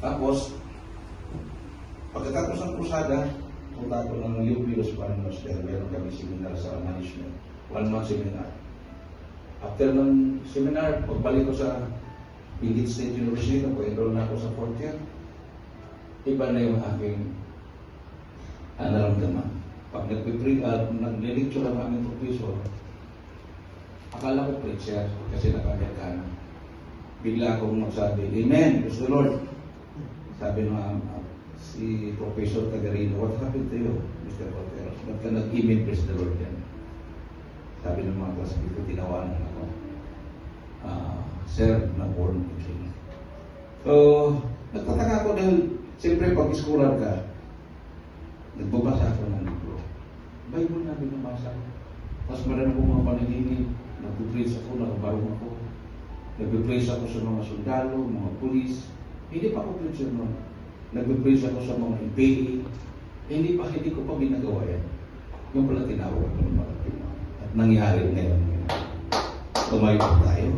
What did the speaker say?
Tapos, pagkatapos ng krusada, punta ko ng UP Los Banos, dahil meron kami seminar sa management. 1 month seminar. After ng seminar, pagbalik ko sa Benguet State University, nag-enroll na ako sa 4th year, iba na yung aking naramdaman. Pag nag-lecture ang aming professor, akala ko preacher kasi naka-Amerikano. Bigla akong magsabi, Amen, praise the Lord. Sabi ng si Professor Cagarino, what happened to you, Mr. Porteros? Ba't ka nag-Amen, praise the Lord yan? Sabi ng mga classmates ko, tinawanan ako. Sir, na-born again. So, nagtataka ako dahil siyempre pag scholar ka, nagbabasa ako ng libro. Bible na binabasa. Tapos meron ako mga panaginip, nag-praise ako, nakabarong ako. Nag-praise ako sa mga sundalo, mga pulis. Hindi pa ako preacher noon. Nag-praise ako sa mga PA. Hindi ko pa ginagawa yan. Yung pala tinawag ko ng mga Pinoy. At nangyari ngayon. Tumayo tayo.